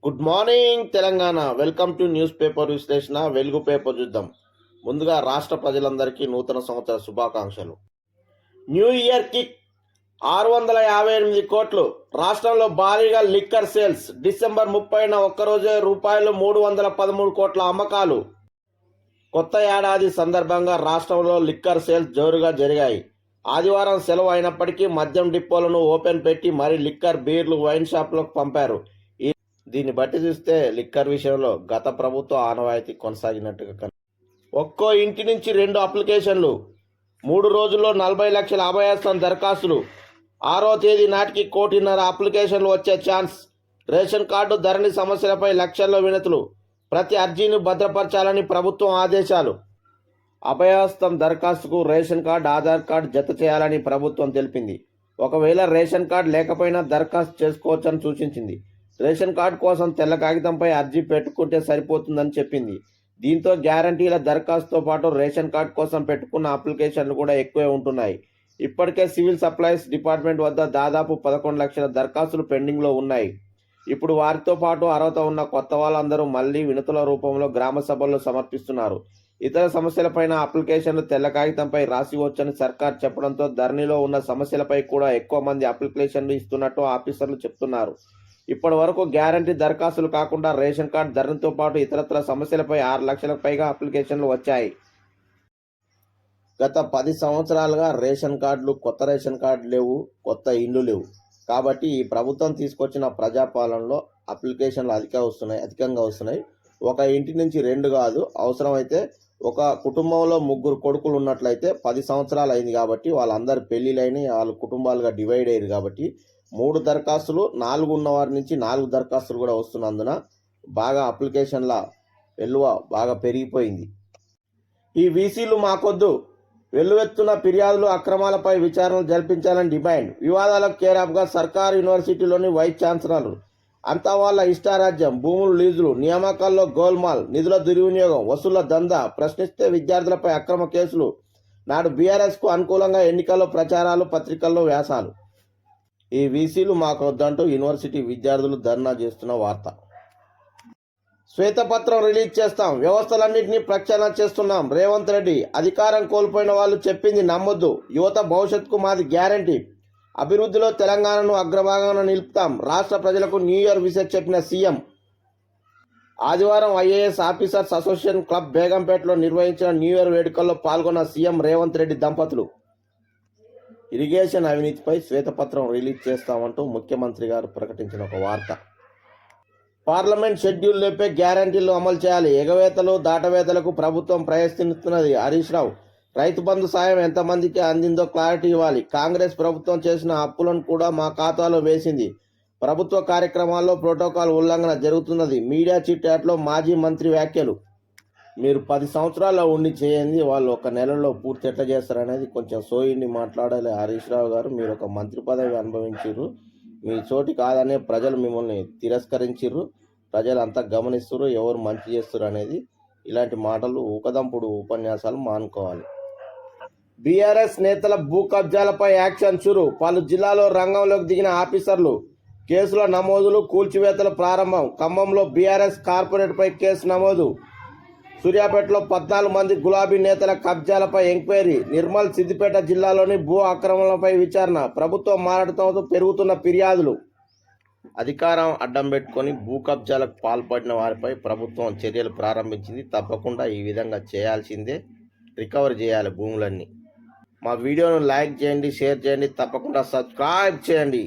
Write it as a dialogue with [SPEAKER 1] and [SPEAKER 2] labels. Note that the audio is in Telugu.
[SPEAKER 1] Good morning Telangana. Welcome to news paper విశ్లేషణ. వెలుగు పేపర్ చూద్దాం. ముందుగా రాష్ట్ర ప్రజలందరికీ నూతన సంవత్సర శుభాకాంక్షలు. న్యూ ఇయర్ కిక్ 658 కోట్లు. రాష్ట్రంలో భారీగా లిక్కర్ సేల్స్. డిసెంబర్ 30న ఒక్కరోజే రూపాయలు 313 కోట్ల అమ్మకాలు. కొత్త ఏడాది సందర్భంగా రాష్ట్రంలో లిక్కర్ సేల్స్ జోరుగా జరిగాయి. ఆదివారం సెలవు అయినప్పటికీ మద్యం డిపోలను ఓపెన్ పెట్టి మరీ లిక్కర్, బీర్లు, వైన్ షాపులకు పంపారు. దీన్ని బట్టి చూస్తే లిక్కర్ విషయంలో గత ప్రభుత్వ ఆనవాయితీ కొనసాగినట్టుగా ఒక్కో ఇంటి నుంచి 2 అప్లికేషన్లు. 3 రోజుల్లో 40 లక్షల అభయహస్తం దరఖాస్తులు. 6వ తేదీ నాటికి 1.5 కోటి అప్లికేషన్లు వచ్చే ఛాన్స్. రేషన్ కార్డు ధరణి సమస్యలపై లక్షల్లో వినతులు. ప్రతి అర్జీని భద్రపరచాలని ప్రభుత్వం ఆదేశాలు. అభయహస్తం దరఖాస్తుకు రేషన్ కార్డు, ఆధార్ కార్డు జత చేయాలని ప్రభుత్వం తెలిపింది. ఒకవేళ రేషన్ కార్డు లేకపోయినా దరఖాస్తు చేసుకోవచ్చని సూచించింది. రేషన్ కార్డు కోసం తెల్ల కాగితంపై అర్జీ పెట్టుకుంటే సరిపోతుందని చెప్పింది. దీంతో గ్యారంటీల దరఖాస్తుతో పాటు రేషన్ కార్డు కోసం పెట్టుకున్న అప్లికేషన్లు కూడా ఎక్కువే ఉంటున్నాయి. ఇప్పటికే సివిల్ సప్లైస్ డిపార్ట్మెంట్ వద్ద దాదాపు 11 లక్షల దరఖాస్తులు పెండింగ్లో ఉన్నాయి. ఇప్పుడు వారితో పాటు అర్హత ఉన్న కొత్త వాళ్ళందరూ మళ్లీ వినతుల రూపంలో గ్రామ సభల్లో సమర్పిస్తున్నారు. ఇతర సమస్యలపైన అప్లికేషన్లు తెల్ల కాగితంపై రాసి వచ్చని సర్కార్ చెప్పడంతో ధరణిలో ఉన్న సమస్యలపై కూడా ఎక్కువ మంది అప్లికేషన్లు ఇస్తున్నట్టు ఆఫీసర్లు చెప్తున్నారు. ఇప్పటి వరకు గ్యారంటీ దరఖాస్తులు కాకుండా రేషన్ కార్డు ధరణితో పాటు ఇతరత్ర సమస్యలపై 6 లక్షలకు పైగా అప్లికేషన్లు వచ్చాయి. గత 10 సంవత్సరాలుగా రేషన్ కార్డులు, కొత్త రేషన్ కార్డు లేవు, కొత్త ఇండ్లు లేవు. కాబట్టి ఈ ప్రభుత్వం తీసుకొచ్చిన ప్రజాపాలనలో అప్లికేషన్లు అధికంగా వస్తున్నాయి. ఒక ఇంటి నుంచి 2 కాదు, అవసరమైతే ఒక కుటుంబంలో 3 కొడుకులు ఉన్నట్లయితే 10 సంవత్సరాలు అయింది కాబట్టి వాళ్ళందరూ పెళ్లిళ్ళైన వాళ్ళ కుటుంబాలుగా డివైడ్ అయ్యారు కాబట్టి 3 దరఖాస్తులు, 4 ఉన్నవారి నుంచి 4 దరఖాస్తులు కూడా వస్తున్నందున బాగా అప్లికేషన్ల వెల్లువ బాగా పెరిగిపోయింది. ఈ వీసీలు మాకొద్దు, వెల్లువెత్తున్న ఫిర్యాదులు, అక్రమాలపై విచారణలు జరిపించాలని డిమాండ్. వివాదాలకు కేరాఫ్గా సర్కారు యూనివర్సిటీలోని వైస్ ఛాన్సలర్. అంతా వాళ్ళ ఇష్టారాజ్యం. భూములు, లీజులు, నియామకాల్లో గోల్మాల్, నిధుల దుర్వినియోగం, వసూళ్ల దందా. ప్రశ్నిస్తే విద్యార్థులపై అక్రమ కేసులు. నాడు బీఆర్ఎస్కు అనుకూలంగా ఎన్నికల్లో ప్రచారాలు, పత్రికల్లో వ్యాసాలు. ఈ వీసీలు మాకు వద్దంటూ యూనివర్సిటీ విద్యార్థులు ధర్నా చేస్తున్న వార్త. శ్వేతపత్రం రిలీజ్ చేస్తాం, వ్యవస్థలన్నింటినీ ప్రక్షాళన చేస్తున్నాం. రేవంత్ రెడ్డి. అధికారం కోల్పోయిన వాళ్ళు చెప్పింది నమ్మొద్దు. యువత భవిష్యత్తుకు మాది గ్యారంటీ. అభివృద్ధిలో తెలంగాణను అగ్రభాగాన నిలుపుతాం. రాష్ట్ర ప్రజలకు న్యూ ఇయర్ విషెస్ చెప్పిన సీఎం. ఆదివారం ఐఏఎస్ ఆఫీసర్స్ అసోసియేషన్ క్లబ్ బేగంపేటలో నిర్వహించిన న్యూ ఇయర్ వేడుకల్లో పాల్గొన్న సీఎం రేవంత్ రెడ్డి దంపతులు. ఇరిగేషన్ అవినీతిపై శ్వేతపత్రం రిలీజ్ చేస్తామంటూ ముఖ్యమంత్రి గారు ప్రకటించిన ఒక వార్త. పార్లమెంట్ షెడ్యూల్ లేపే గ్యారంటీలు అమలు చేయాలి. ఎగవేతలు, దాటవేతలకు ప్రభుత్వం ప్రయత్నిస్తున్నది. హరీష్ రావు. రైతు బంధు సాయం ఎంతమందికి అందిందో క్లారిటీ ఇవ్వాలి. కాంగ్రెస్ ప్రభుత్వం చేసిన అప్పులను కూడా మా ఖాతాలో వేసింది. ప్రభుత్వ కార్యక్రమాల్లో ప్రోటోకాల్ ఉల్లంఘన జరుగుతున్నది. మీడియా చిట్ యాట్లో మాజీ మంత్రి వ్యాఖ్యలు. మీరు 10 సంవత్సరాల్లో ఉండి చేయండి, వాళ్ళు 1 నెలలో పూర్తి ఎట్లా చేస్తారనేది కొంచెం సోయిని మాట్లాడాలి. హరీష్ రావు గారు, మీరు ఒక మంత్రి పదవి అనుభవించారు, మీ చోటి కాదనే ప్రజలు మిమ్మల్ని తిరస్కరించారు. ప్రజలు అంతా గమనిస్తారు ఎవరు మంచి చేస్తారు అనేది. ఇలాంటి మాటలు, ఊకదంపుడు ఉపన్యాసాలు మానుకోవాలి. బీఆర్ఎస్ నేతల భూ కబ్జాలపై యాక్షన్ చురు. పలు జిల్లాలో రంగంలోకి దిగిన ఆఫీసర్లు. కేసుల నమోదులు, కూల్చివేతలు ప్రారంభం. ఖమ్మంలో బీఆర్ఎస్ కార్పొరేటర్పై కేసు నమోదు. సూర్యాపేటలో 14 మంది గులాబీ నేతల కబ్జాలపై ఎంక్వైరీ. నిర్మల్, సిద్దిపేట జిల్లాలోని భూ ఆక్రమణలపై విచారణ. ప్రభుత్వం మారడంతో పెరుగుతున్న ఫిర్యాదులు. అధికారం అడ్డం పెట్టుకొని భూ కబ్జాలకు పాల్పడిన వారిపై ప్రభుత్వం చర్యలు ప్రారంభించింది. తప్పకుండా ఈ విధంగా చేయాల్సిందే. రికవర్ చేయాలి భూములన్నీ. మా వీడియోను లైక్ చేయండి, షేర్ చేయండి, తప్పకుండా సబ్స్క్రైబ్ చేయండి.